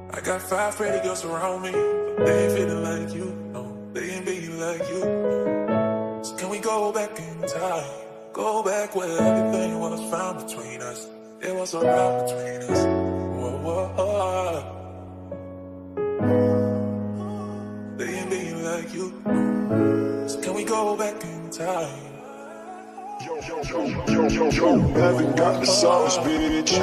I got 5 pretty girls around me, but they ain't feeling like you. No, they ain't being like you. So can we go back in time? Go back where everything was found between us. It was around between us. Whoa, whoa, whoa. They ain't being like you. So can we go back in time? Yo, haven't got the sauce, bitch.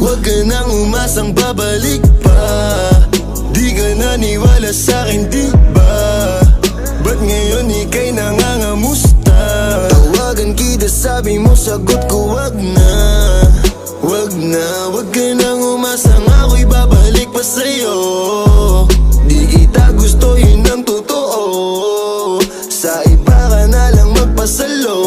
Wag ka nang umasang babalik pa. Di ka naniwala sa'kin, di ba? Ba't ngayon ika'y nangangamusta? Tawagan kita, sabi mo, sagot ko wag na. Wag na, wag ka nang umasang ako'y babalik pa sa'yo. Di kita gusto, yun ang totoo. Sa iba ka na lang magpasalo.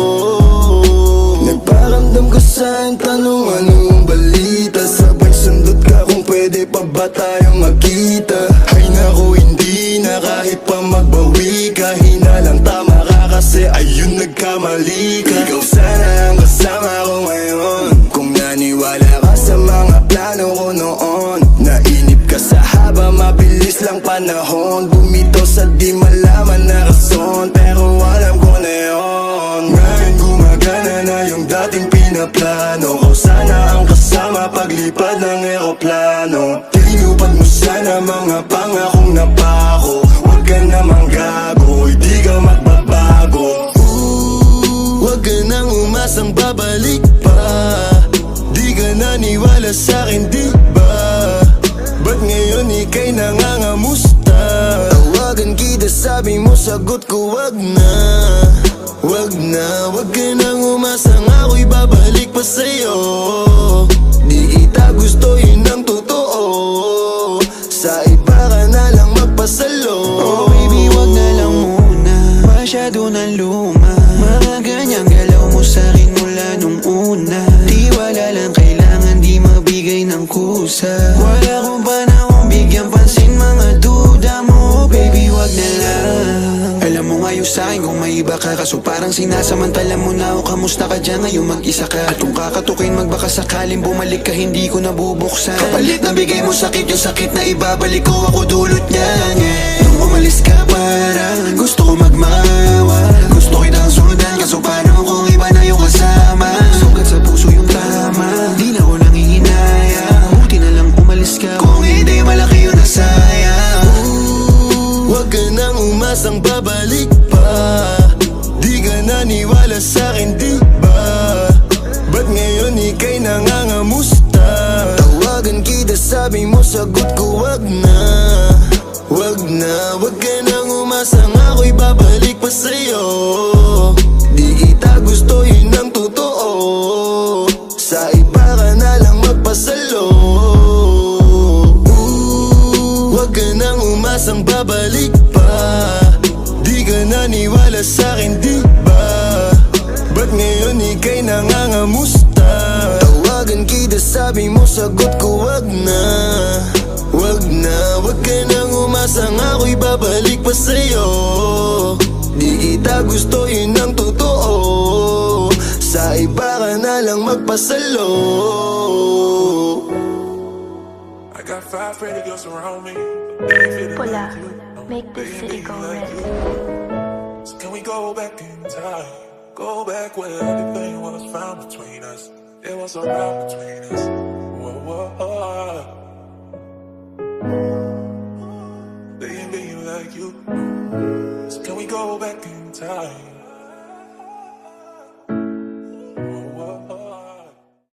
Nagparamdam ko sa'yung tanong, anong balita? Sabay sundot ka kung pwede pa ba tayong magkita? Ay naku, hindi na kahit pa magbawi ka. Hinalang tama ka kasi ayun nagkamali ka. Ikaw sana ang kasama ko ngayon. Kung naniwala ka sa mga plano ko noon, nainip ka sa haba, mabilis lang panahon. Bumito sa di malaman na rason, pero alam ko na yun. Ngayon gumagana na yung dating pinaplano ko. Sana ang kasama paglipad ng eroplano. Tinupad mo sana mga pangakong napako. Huwag ka namang gago, hindi ka magbabago. Huwag ka nang umasang babalik pa. Di ka naniwala sa'kin, di ba? Ba't ngayon ika'y nangangamusta? Tawagan kita, sabi mo, sagot ko wag na. Wag na, wag ka nang umasang ako'y babalik pa sa'yo. Di kita gusto, yun ang totoo. Sa iba ka na lang magpasalo. Oh baby, wag na lang muna, masyado na luma. Mga ganyang galaw mo sa'kin mula nung una. Di wala lang kailangan, di mabigay ng kusa. Wala kong panahon bigyan pansin mga duda mo. Baby, wag na lang. Alam mo ngayon sa'kin kung may iba ka, kaso parang sinasamantala mo na ako. Kamusta ka dyan ngayon, mag-isa ka? At kung kakatukin magbaka sakaling bumalik ka, hindi ko nabubuksan. Kapalit na bigay mo sakit, yung sakit na ibabalik ko, ako dulot niyan, yeah. Nung umalis ka parang gusto ko magmawa. Gusto kitang sundan, kaso paano kung iba na yung kasama? Sugat sa puso yung tama, di na ko nangihinaya. Buti na lang umalis ka, kung hindi malaki yung nasayang. Huwag ka nang umasang babalik pa. Di ka naniwala sa'kin, di ba? Ba't ngayon ika'y nangangamusta? Tawagan kita, sabi mo, sagot ko wag na. Wag na, wag ka nang umasang ako'y babalik pa sa'yo. Di kita gusto, yun ang totoo. Sa iba ka na lang magpasalo. Wag ka nang umasang babalik pa. Di ka naniwala sa'kin, di ba? Ba't ngayon ika'y nangangamusta? Tawagan kita, sabi mo, sagot ko wag na. Wag na, wag ka nang umasang ako'y babalik pa sa'yo. Di kita gusto, yun ang totoo. Sa iba ka na lang magpasalo. I got 5 pretty girls around me, but they ain't feeling Pula, like you. No, make they the ain't city being go like red. you. So can we go back in time? Go back where everything was found between us. It was around between us. Whoa, whoa, whoa. They ain't being like you. So can we go back in time?